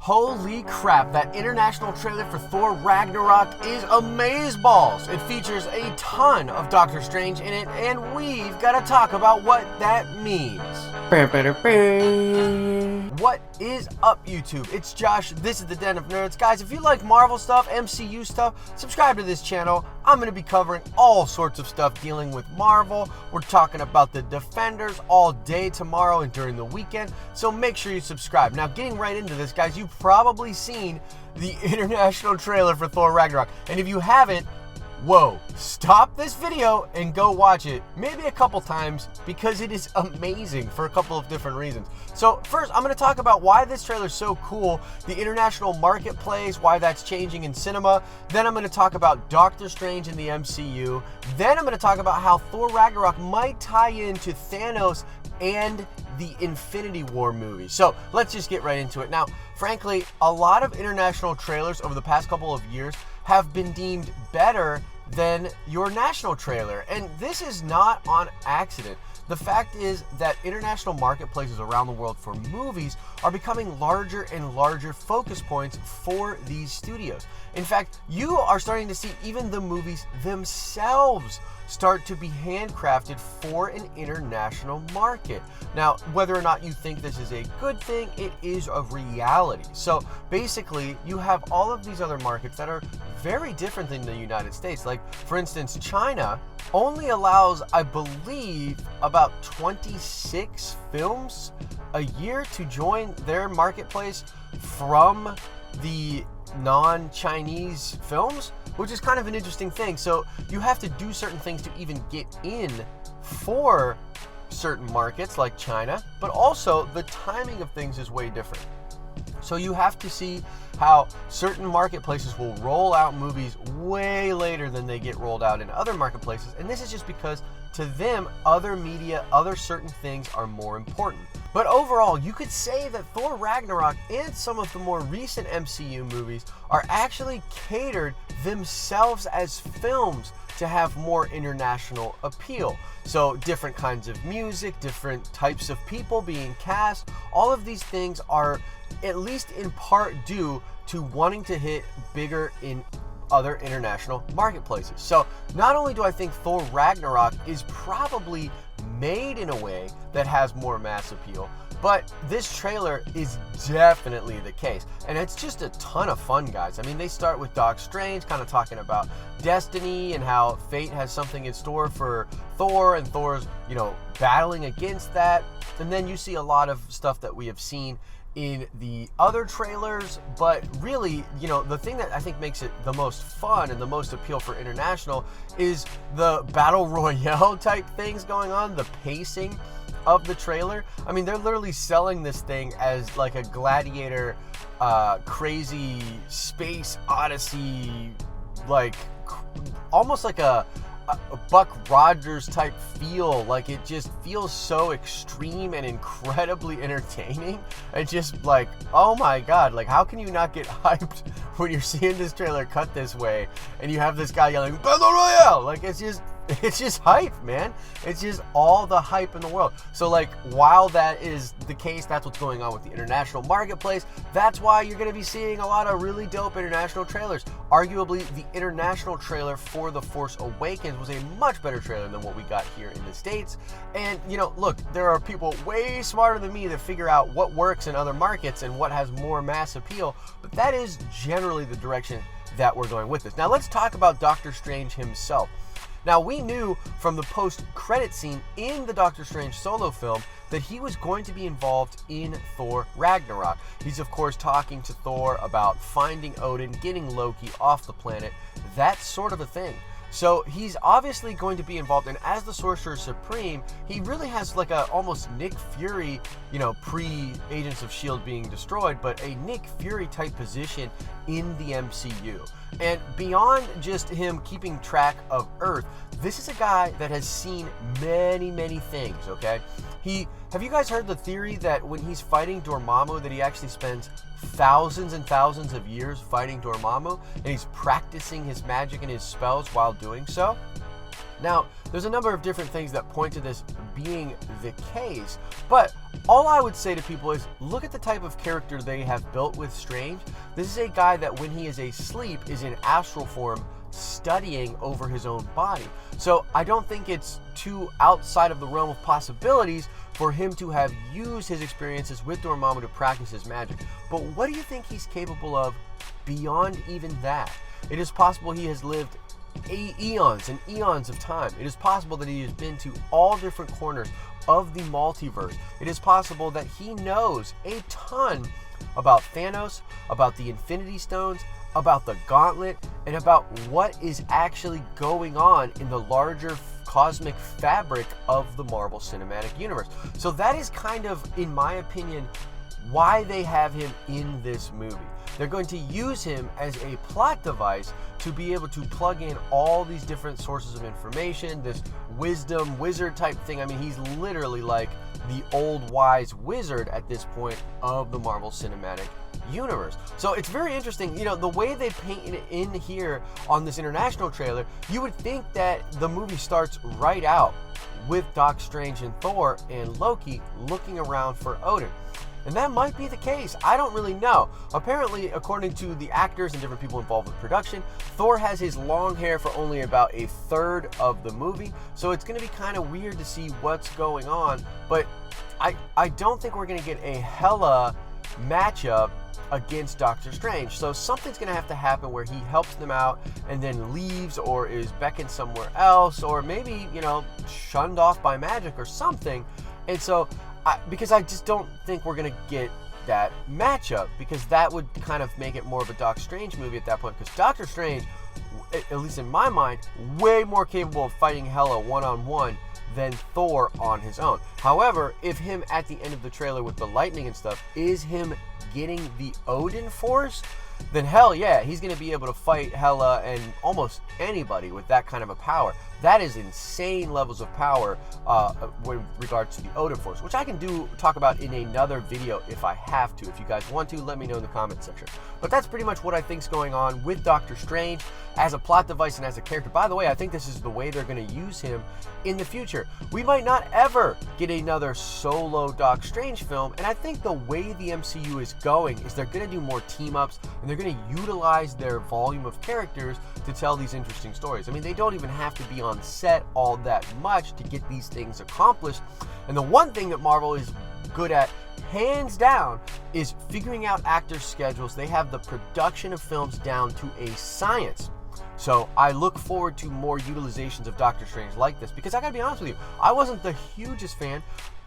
Holy crap, that international trailer for Thor Ragnarok is amazeballs. It features a ton of Doctor Strange in it, and we've got to talk about what that means. What is up, YouTube? It's Josh. This is the Den of Nerds. Guys, if you like Marvel stuff, MCU stuff, subscribe to this channel. I'm going to be covering all sorts of stuff dealing with Marvel. We're talking about the Defenders all day tomorrow and during the weekend, so make sure you subscribe. Now, getting right into this, guys, you've probably seen the international trailer for Thor Ragnarok, and if you haven't, whoa, stop this video and go watch it, maybe a couple times, because it is amazing for a couple of different reasons. So first, I'm going to talk about why this trailer is so cool, the international marketplace, why that's changing in cinema. Then I'm going to talk about Doctor Strange in the MCU. Then I'm going to talk about how Thor Ragnarok might tie into Thanos and the Infinity War movie. So let's just get right into it. Now, frankly, a lot of international trailers over the past couple of years have been deemed better than your national trailer, and this is not on accident. The fact is that international marketplaces around the world for movies are becoming larger and larger focus points for these studios. In fact, you are starting to see even the movies themselves start to be handcrafted for an international market. Now, whether or not you think this is a good thing, it is a reality. So basically, you have all of these other markets that are very different than the United States. Like, for instance, China only allows, I believe, about 26 films a year to join their marketplace from the non-Chinese films, which is kind of an interesting thing. So you have to do certain things to even get in for certain markets like China, but also the timing of things is way different. So you have to see how certain marketplaces will roll out movies way later than they get rolled out in other marketplaces. And this is just because to them, other media, other certain things are more important. But overall, you could say that Thor Ragnarok and some of the more recent MCU movies are actually catered themselves as films to have more international appeal. So different kinds of music, different types of people being cast, all of these things are at least in part due to wanting to hit bigger in other international marketplaces. So not only do I think Thor Ragnarok is probably made in a way that has more mass appeal, but this trailer is definitely the case. And it's just a ton of fun, guys. I mean, they start with Doctor Strange kind of talking about destiny and how fate has something in store for Thor, and Thor's, battling against that. And then you see a lot of stuff that we have seen in the other trailers, but really, the thing that I think makes it the most fun and the most appeal for international is the battle royale type things going on, the pacing of the trailer. I mean, they're literally selling this thing as like a gladiator, crazy space odyssey, like almost like a Buck Rogers type feel. Like, it just feels so extreme and incredibly entertaining. It's just like, oh my god, like, how can you not get hyped when you're seeing this trailer cut this way and you have this guy yelling battle royale? Like, it's just hype, man. It's just all the hype in the world. So, like, while that is the case, that's what's going on with the international marketplace. That's why you're going to be seeing a lot of really dope international trailers. Arguably, the international trailer for The Force Awakens was a much better trailer than what we got here in the States. And, look, there are people way smarter than me that figure out what works in other markets and what has more mass appeal, but that is generally the direction that we're going with this. Now, let's talk about Doctor Strange himself. Now, we knew from the post-credit scene in the Doctor Strange solo film that he was going to be involved in Thor Ragnarok. He's, of course, talking to Thor about finding Odin, getting Loki off the planet, that sort of a thing. So he's obviously going to be involved, and as the Sorcerer Supreme, he really has like a almost Nick Fury, pre-Agents of S.H.I.E.L.D. being destroyed, but a Nick Fury type position in the MCU. And beyond just him keeping track of Earth, this is a guy that has seen many, many things, okay? Have you guys heard the theory that when he's fighting Dormammu, that he actually spends thousands and thousands of years fighting Dormammu, and he's practicing his magic and his spells while doing so? Now, there's a number of different things that point to this being the case, but all I would say to people is look at the type of character they have built with Strange. This is a guy that when he is asleep is in astral form studying over his own body. So I don't think it's too outside of the realm of possibilities for him to have used his experiences with Dormammu to practice his magic. But what do you think he's capable of beyond even that? It is possible he has lived eons and eons of time. It is possible that he has been to all different corners of the multiverse. It is possible that he knows a ton about Thanos, about the Infinity Stones, about the Gauntlet, and about what is actually going on in the larger cosmic fabric of the Marvel Cinematic Universe. So that is kind of, in my opinion, why they have him in this movie. They're going to use him as a plot device to be able to plug in all these different sources of information, this wisdom wizard type thing. I mean, he's literally like the old wise wizard at this point of the Marvel Cinematic Universe. So it's very interesting, you know, the way they paint it in here on this international trailer. You would think that the movie starts right out with Doc Strange and Thor and Loki looking around for Odin. And that might be the case. I don't really know. Apparently, according to the actors and different people involved with production, Thor has his long hair for only about a third of the movie. So it's going to be kind of weird to see what's going on. But I don't think we're going to get a hella matchup against Doctor Strange. So something's going to have to happen where he helps them out and then leaves or is beckoned somewhere else, or maybe, you know, shunned off by magic or something. And so because I just don't think we're going to get that matchup, because that would kind of make it more of a Doc Strange movie at that point, because Doctor Strange, at least in my mind, way more capable of fighting Hela one-on-one than Thor on his own. However, if him at the end of the trailer with the lightning and stuff is him getting the Odin Force, then hell yeah, he's going to be able to fight Hela and almost anybody with that kind of a power. That is insane levels of power with regards to the Odin Force, which I can talk about in another video if I have to. If you guys want to, let me know in the comment section. But that's pretty much what I think is going on with Doctor Strange as a plot device and as a character. By the way, I think this is the way they're going to use him in the future. We might not ever get another solo Doc Strange film, and I think the way the MCU is going is they're going to do more team-ups, and they're going to utilize their volume of characters to tell these interesting stories. I mean, they don't even have to be on set all that much to get these things accomplished. And the one thing that Marvel is good at, hands down, is figuring out actors' schedules. They have the production of films down to a science. So I look forward to more utilizations of Doctor Strange like this, because I gotta be honest with you, I wasn't the hugest fan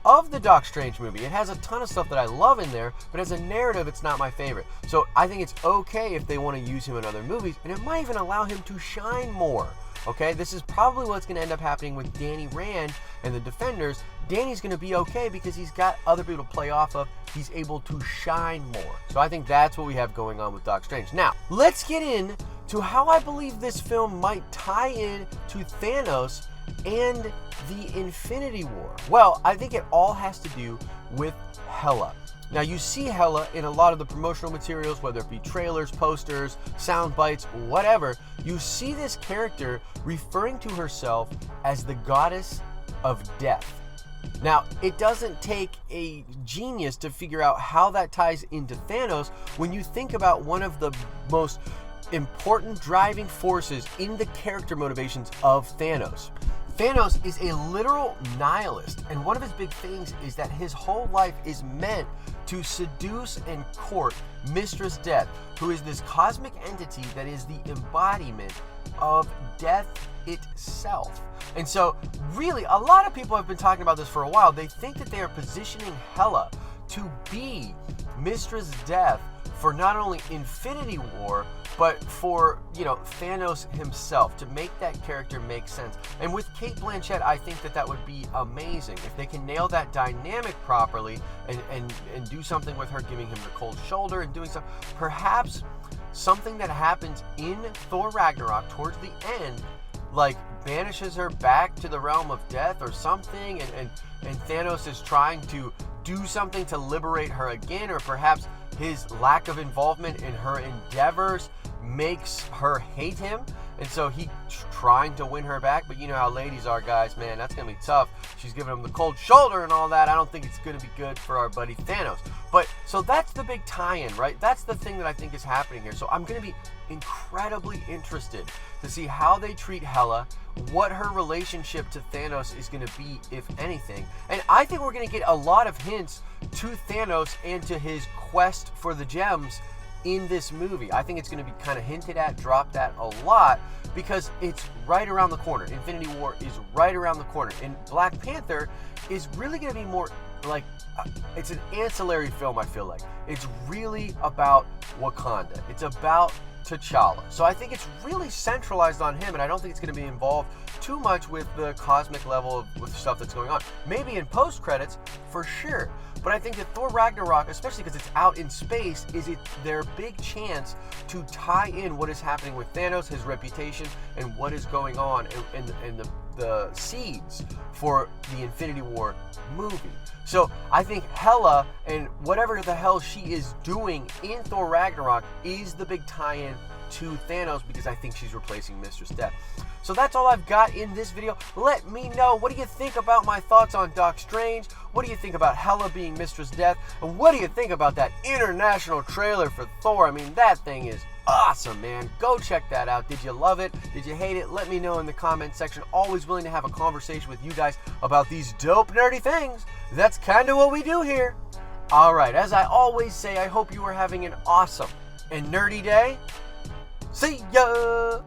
of the Doc Strange movie. It has a ton of stuff that I love in there, but as a narrative, it's not my favorite. So I think it's okay if they want to use him in other movies, and it might even allow him to shine more. Okay, this is probably what's going to end up happening with Danny Rand and the Defenders. Danny's going to be okay because he's got other people to play off of. He's able to shine more. So I think that's what we have going on with Doc Strange. Now, let's get in to how I believe this film might tie in to Thanos and the Infinity War. Well, I think it all has to do with Hela. Now, you see Hela in a lot of the promotional materials, whether it be trailers, posters, sound bites, whatever. You see this character referring to herself as the goddess of death. Now, it doesn't take a genius to figure out how that ties into Thanos when you think about one of the most important driving forces in the character motivations of Thanos. Thanos is a literal nihilist, and one of his big things is that his whole life is meant to seduce and court Mistress Death, who is this cosmic entity that is the embodiment of death itself. And so, really, a lot of people have been talking about this for a while. They think that they are positioning Hela to be Mistress Death for not only Infinity War, but for, you know, Thanos himself, to make that character make sense. And with Cate Blanchett, I think that would be amazing. If they can nail that dynamic properly and do something with her, giving him the cold shoulder and doing something, perhaps something that happens in Thor Ragnarok towards the end, like banishes her back to the realm of death or something, and Thanos is trying to do something to liberate her again, or perhaps his lack of involvement in her endeavors makes her hate him, And so he trying to win her back, but you know how ladies are, guys, man, that's gonna be tough. She's giving him the cold shoulder and all that. I don't think it's gonna be good for our buddy Thanos. But so that's the big tie-in, right? That's the thing that I think is happening here. So I'm gonna be incredibly interested to see how they treat Hela, what her relationship to Thanos is going to be, if anything. And I think we're going to get a lot of hints to Thanos and to his quest for the gems in this movie. I think it's going to be kind of hinted at, dropped at a lot, because it's right around the corner. Infinity War is right around the corner. And Black Panther is really going to be more like, it's an ancillary film, I feel like. It's really about Wakanda. It's about T'Challa. So I think it's really centralized on him, and I don't think it's going to be involved too much with the cosmic level with stuff that's going on. Maybe in post-credits, for sure. But I think that Thor Ragnarok, especially because it's out in space, is their big chance to tie in what is happening with Thanos, his reputation, and what is going on, and the seeds for the Infinity War movie. So I think Hela and whatever the hell she is doing in Thor Ragnarok is the big tie-in to Thanos, because I think she's replacing Mistress Death. So that's all I've got in this video. Let me know, what do you think about my thoughts on Doc Strange? What do you think about Hela being Mistress Death? And what do you think about that international trailer for Thor? I mean, that thing is awesome, man. Go check that out. Did you love it? Did you hate it? Let me know in the comment section. Always willing to have a conversation with you guys about these dope nerdy things. That's kind of what we do here. All right, as I always say, I hope you are having an awesome and nerdy day. See ya!